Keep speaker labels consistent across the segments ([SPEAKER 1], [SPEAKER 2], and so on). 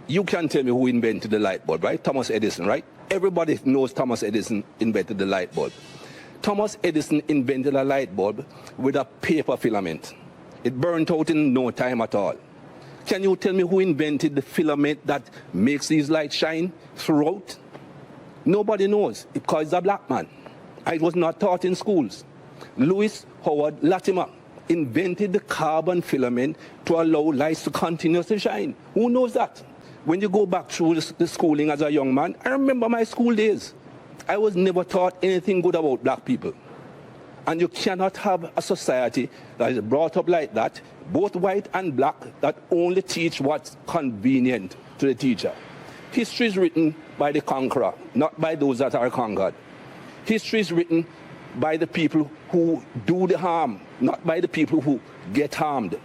[SPEAKER 1] You can tell me who invented the light bulb, right? Thomas Edison, right? Everybody knows Thomas Edison invented the light bulb. Thomas Edison invented a light bulb with a paper filament. It burnt out in no time at all. Can you tell me who invented the filament that makes these lights shine throughout? Nobody knows, because it's a black man. It was not taught in schools. Louis Howard Latimer invented the carbon filament to allow lights to continuously shine. Who knows that? When you go back through the schooling as a young man, I remember my school days. I was never taught anything good about black people. And you cannot have a society that is brought up like that, both white and black, that only teach what's convenient to the teacher. History is written by the conqueror, not by those that are conquered. History is written by the people who do the harm, not by the people who get harmed.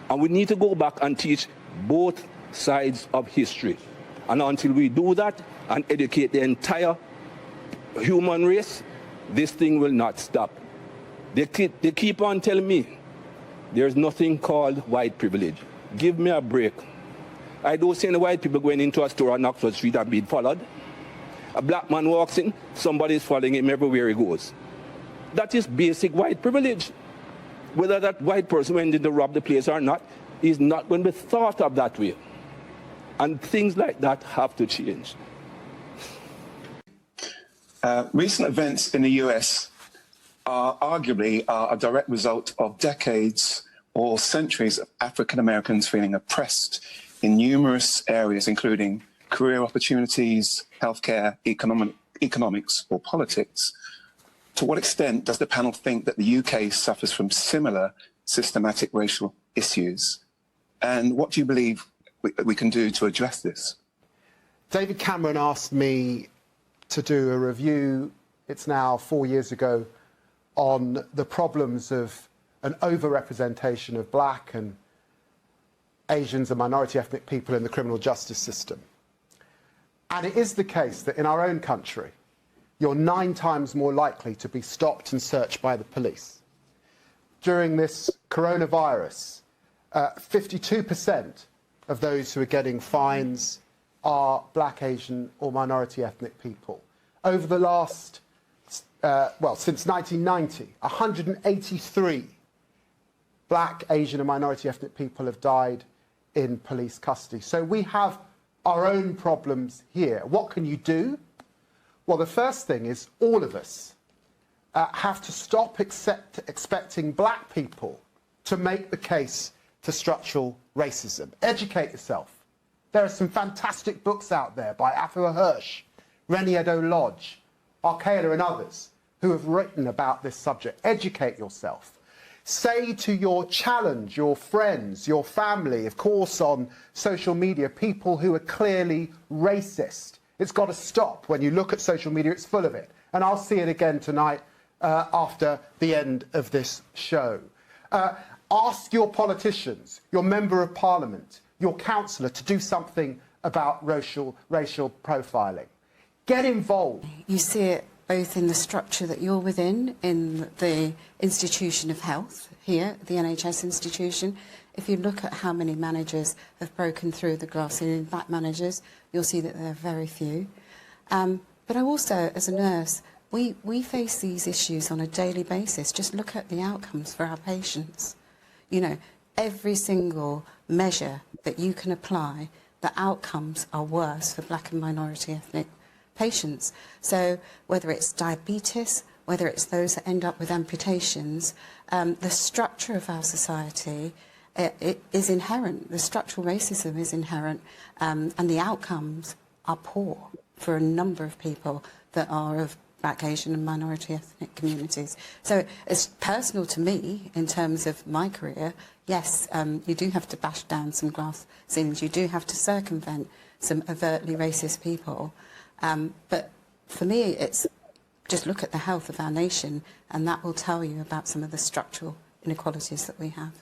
[SPEAKER 1] And we need to go back and teach both sides of history. And until we do that and educate the entire human race, this thing will not stop. They keep on telling me there's nothing called white privilege. Give me a break. I don't see any white people going into a store on Oxford Street and being followed. A black man walks in, somebody's following him everywhere he goes. That is basic white privilege. Whether that white person went in to rob the place or not is not going to be thought of that way. And things like that have to change.
[SPEAKER 2] Recent events in the US are arguably a direct result of decades or centuries of African Americans feeling oppressed in numerous areas, including career opportunities, healthcare, economics, or politics. To what extent does the panel think that the UK suffers from similar systematic racial issues? And what do you believe we can do to address this?
[SPEAKER 3] David Cameron asked me to do a review, it's now 4 years ago, on the problems of an overrepresentation of black and Asians and minority ethnic people in the criminal justice system. And it is the case that in our own country, you're 9 times more likely to be stopped and searched by the police. During this coronavirus, 52% of those who are getting fines are black, Asian or minority ethnic people. Over the last, since 1990, 183 black, Asian and minority ethnic people have died in police custody. So we have our own problems here. What can you do? Well, the first thing is all of us have to stop expecting black people to make the case for structural racism. Educate yourself. There are some fantastic books out there by Afua Hirsch, Reni Eddo-Lodge, Arkela and others who have written about this subject. Educate yourself. Say to your challenge, your friends, your family, of course on social media, people who are clearly racist. It's got to stop. When you look at social media, it's full of it. And I'll see it again tonight after the end of this show. Ask your politicians, your member of parliament, your councillor to do something about racial profiling. Get involved.
[SPEAKER 4] You see it both in the structure that you're within, in the institution of health here, the NHS institution. If you look at how many managers have broken through the glass ceiling, black managers, you'll see that there are very few. But I also, as a nurse, we face these issues on a daily basis. Just look at the outcomes for our patients. You know, every single measure that you can apply, the outcomes are worse for black and minority ethnic patients. So whether it's diabetes, whether it's those that end up with amputations, the structure of our society it is inherent. The structural racism is inherent, and the outcomes are poor for a number of people that are of black, Asian and minority ethnic communities. So it's personal to me in terms of my career. Yes, you do have to bash down some glass ceilings. You do have to circumvent some overtly racist people. But for me, it's just look at the health of our nation, and that will tell you about some of the structural inequalities that we have.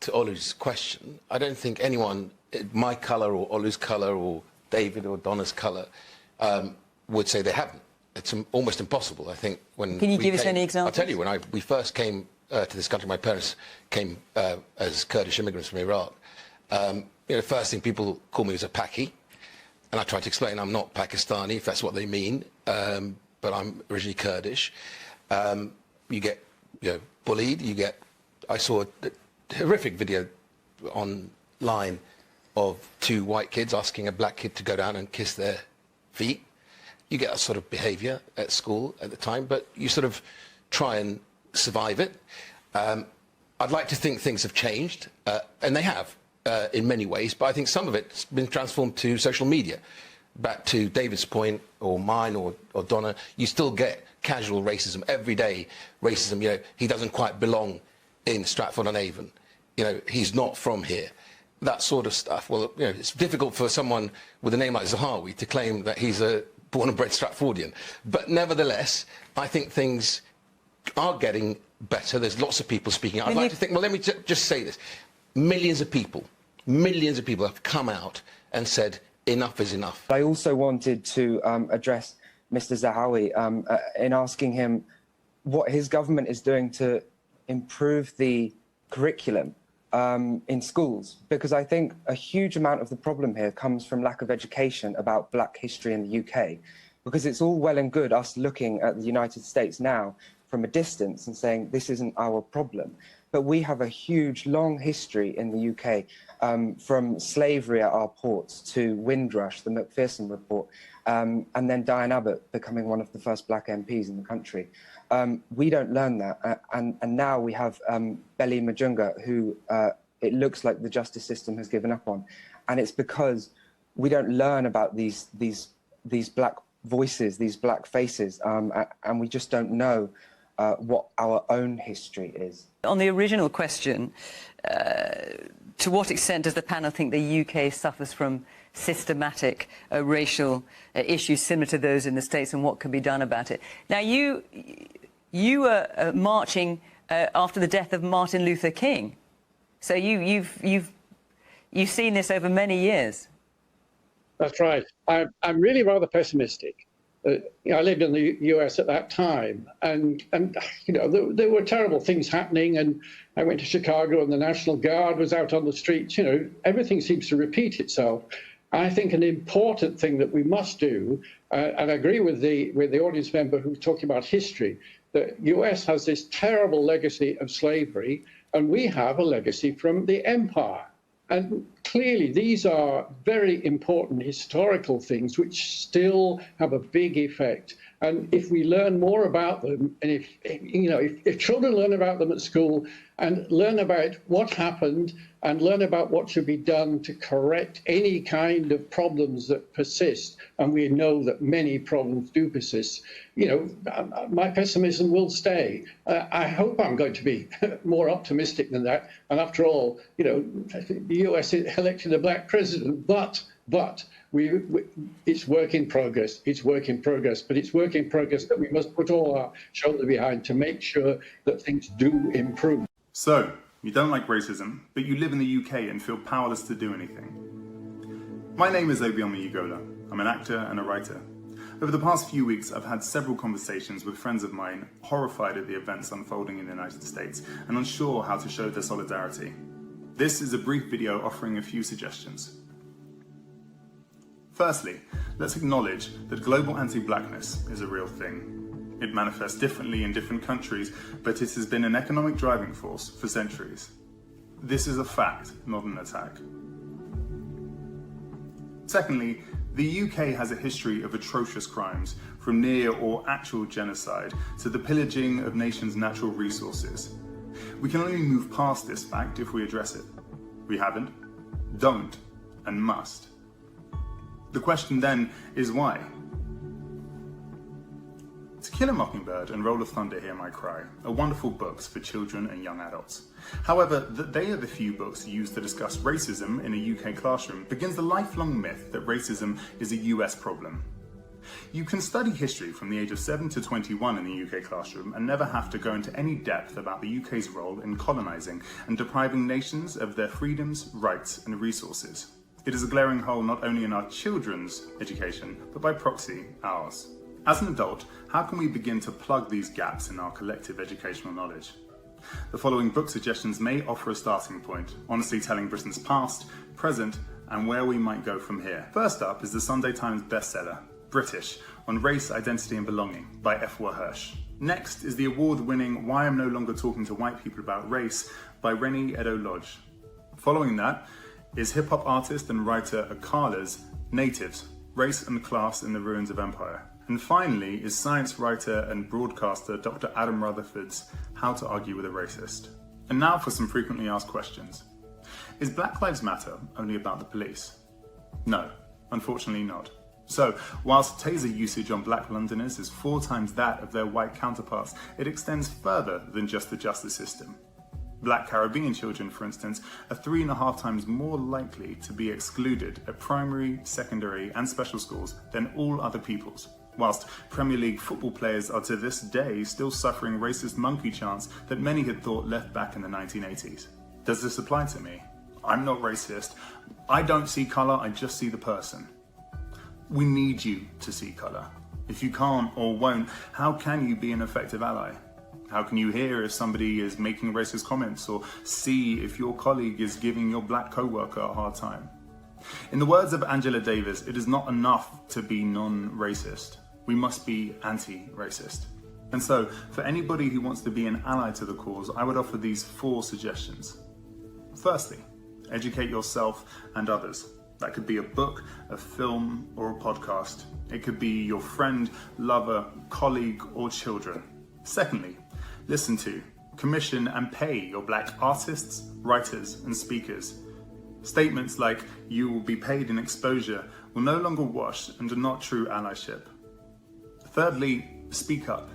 [SPEAKER 5] To Olu's question, I don't think anyone, my colour or Olu's colour or David or Donna's colour, would say they haven't. It's almost impossible, I think. When
[SPEAKER 6] Can you give us any examples?
[SPEAKER 5] I'll tell you, when we first came to this country, my parents came as Kurdish immigrants from Iraq. first thing people call me is a Paki, and I try to explain I'm not Pakistani, if that's what they mean, but I'm originally Kurdish. You get bullied. I saw a horrific video online of 2 white kids asking a black kid to go down and kiss their feet. You get that sort of behaviour at school at the time, but you sort of try and survive it. I'd like to think things have changed, and they have in many ways, but I think some of it's been transformed to social media. Back to David's point, or mine, or Donna, you still get casual racism every day. Racism, he doesn't quite belong in Stratford-on-Avon. He's not from here. That sort of stuff. Well, it's difficult for someone with a name like Zahawi to claim that he's a born and bred Stratfordian. But nevertheless, I think things are getting better. There's lots of people speaking out. I'd like to think, well, let me just say this. Millions of people have come out and said, enough is enough.
[SPEAKER 6] I also wanted to address Mr. Zahawi in asking him what his government is doing to improve the curriculum in schools, because I think a huge amount of the problem here comes from lack of education about black history in the UK, because it's all well and good us looking at the United States now from a distance and saying this isn't our problem. But we have a huge, long history in the UK, from slavery at our ports to Windrush, the Macpherson Report, and then Diane Abbott becoming one of the first black MPs in the country. We don't learn that, and now we have Belly Majunga, who it looks like the justice system has given up on, and it's because we don't learn about these black voices, these black faces, and we just don't know what our own history is.
[SPEAKER 7] On the original question, to what extent does the panel think the UK suffers from systematic racial issues similar to those in the States, and what can be done about it? Now, you were marching after the death of Martin Luther King, so you've seen this over many years.
[SPEAKER 8] That's right. I'm really rather pessimistic. I lived in the US at that time, and there were terrible things happening, and I went to Chicago and the National Guard was out on the streets. Everything seems to repeat itself. I think an important thing that we must do, and I agree with the audience member who's talking about history, the US has this terrible legacy of slavery, and we have a legacy from the empire. And clearly, these are very important historical things which still have a big effect. And if we learn more about them, and if children learn about them at school and learn about what happened and learn about what should be done to correct any kind of problems that persist, and we know that many problems do persist, my pessimism will stay. I hope I'm going to be more optimistic than that. And after all, the US elected a black president, but it's work in progress. It's work in progress, but it's work in progress that we must put all our shoulder behind to make sure that things do improve.
[SPEAKER 9] So, you don't like racism, but you live in the UK and feel powerless to do anything. My name is Obioma Ugola. I'm an actor and a writer. Over the past few weeks, I've had several conversations with friends of mine horrified at the events unfolding in the United States and unsure how to show their solidarity. This is a brief video offering a few suggestions. Firstly, let's acknowledge that global anti-blackness is a real thing. It manifests differently in different countries, but it has been an economic driving force for centuries. This is a fact, not an attack. Secondly, the UK has a history of atrocious crimes, from near or actual genocide to the pillaging of nations' natural resources. We can only move past this fact if we address it. We haven't, don't, and must. The question then is why? To Kill a Mockingbird and Roll of Thunder, Hear My Cry are wonderful books for children and young adults. However, that they are the few books used to discuss racism in a UK classroom begins the lifelong myth that racism is a US problem. You can study history from the age of 7 to 21 in the UK classroom and never have to go into any depth about the UK's role in colonising and depriving nations of their freedoms, rights and resources. It is a glaring hole not only in our children's education, but by proxy, ours. As an adult, how can we begin to plug these gaps in our collective educational knowledge? The following book suggestions may offer a starting point, honestly telling Britain's past, present, and where we might go from here. First up is the Sunday Times bestseller, British, on Race, Identity and Belonging by Efwa Hirsch. Next is the award-winning Why I'm No Longer Talking to White People About Race by Reni Eddo-Lodge. Following that is hip-hop artist and writer Akala's Natives, Race and Class in the Ruins of Empire. And finally is science writer and broadcaster Dr. Adam Rutherford's How to Argue with a Racist. And now for some frequently asked questions. Is Black Lives Matter only about the police? No, unfortunately not. So, whilst taser usage on black Londoners is 4 times that of their white counterparts, it extends further than just the justice system. Black Caribbean children, for instance, are 3.5 times more likely to be excluded at primary, secondary and special schools than all other peoples, whilst Premier League football players are to this day still suffering racist monkey chants that many had thought left back in the 1980s. Does this apply to me? I'm not racist. I don't see colour, I just see the person. We need you to see colour. If you can't or won't, how can you be an effective ally? How can you hear if somebody is making racist comments or see if your colleague is giving your black co-worker a hard time? In the words of Angela Davis, it is not enough to be non-racist. We must be anti-racist. And so, for anybody who wants to be an ally to the cause, I would offer these 4 suggestions. Firstly, educate yourself and others. That could be a book, a film, or a podcast. It could be your friend, lover, colleague, or children. Secondly, listen to, commission, and pay your black artists, writers, and speakers. Statements like, "you will be paid in exposure," will no longer wash and are not true allyship. Thirdly, speak up.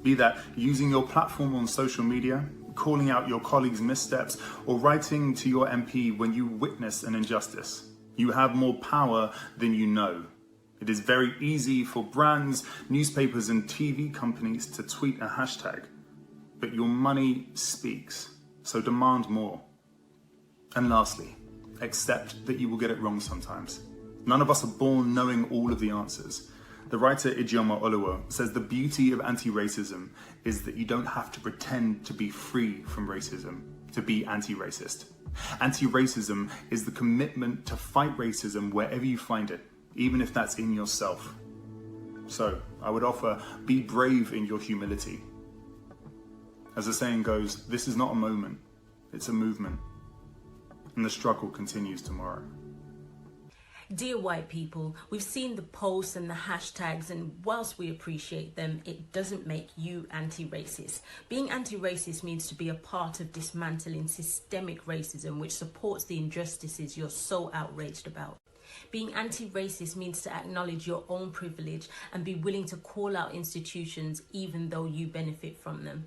[SPEAKER 9] Be that using your platform on social media, calling out your colleagues' missteps, or writing to your MP when you witness an injustice. You have more power than you know. It is very easy for brands, newspapers, and TV companies to tweet a hashtag, but your money speaks, so demand more. And lastly, accept that you will get it wrong sometimes. None of us are born knowing all of the answers. The writer Ijeoma Oluwo says the beauty of anti-racism is that you don't have to pretend to be free from racism to be anti-racist. Anti-racism is the commitment to fight racism wherever you find it, even if that's in yourself. So, I would offer, be brave in your humility. As the saying goes, this is not a moment, it's a movement. And the struggle continues tomorrow.
[SPEAKER 10] Dear white people, we've seen the posts and the hashtags, and whilst we appreciate them, it doesn't make you anti-racist. Being anti-racist means to be a part of dismantling systemic racism, which supports the injustices you're so outraged about. Being anti-racist means to acknowledge your own privilege and be willing to call out institutions even though you benefit from them.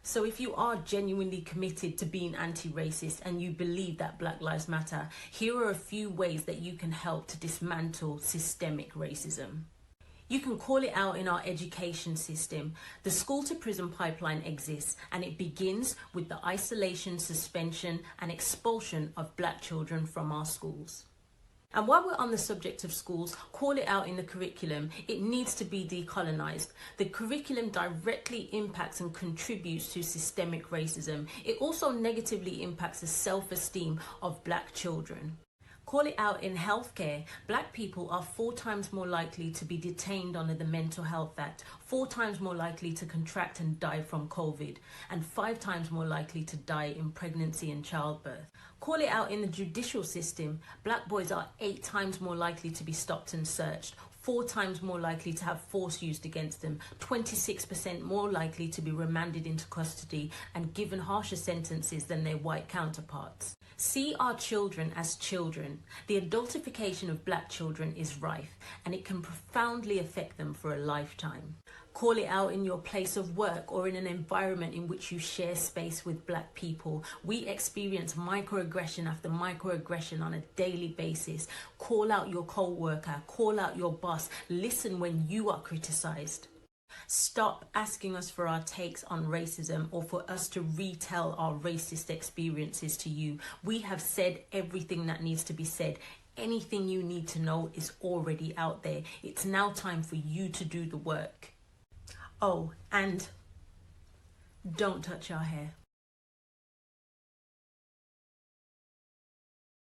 [SPEAKER 10] So if you are genuinely committed to being anti-racist and you believe that Black Lives Matter, here are a few ways that you can help to dismantle systemic racism. You can call it out in our education system. The school to prison pipeline exists, and it begins with the isolation, suspension and expulsion of black children from our schools. And while we're on the subject of schools, call it out in the curriculum. It needs to be decolonized. The curriculum directly impacts and contributes to systemic racism. It also negatively impacts the self-esteem of black children. Call it out in healthcare. Black people are 4 times more likely to be detained under the Mental Health Act, 4 times more likely to contract and die from COVID, and 5 times more likely to die in pregnancy and childbirth. Call it out in the judicial system. Black boys are 8 times more likely to be stopped and searched, 4 times more likely to have force used against them, 26% more likely to be remanded into custody and given harsher sentences than their white counterparts. See our children as children. The adultification of black children is rife, and it can profoundly affect them for a lifetime. Call it out in your place of work or in an environment in which you share space with black people. We experience microaggression after microaggression on a daily basis. Call out your co-worker, call out your boss. Listen when you are criticized. Stop asking us for our takes on racism or for us to retell our racist experiences to you. We have said everything that needs to be said. Anything you need to know is already out there. It's now time for you to do the work. Oh, and don't touch our hair.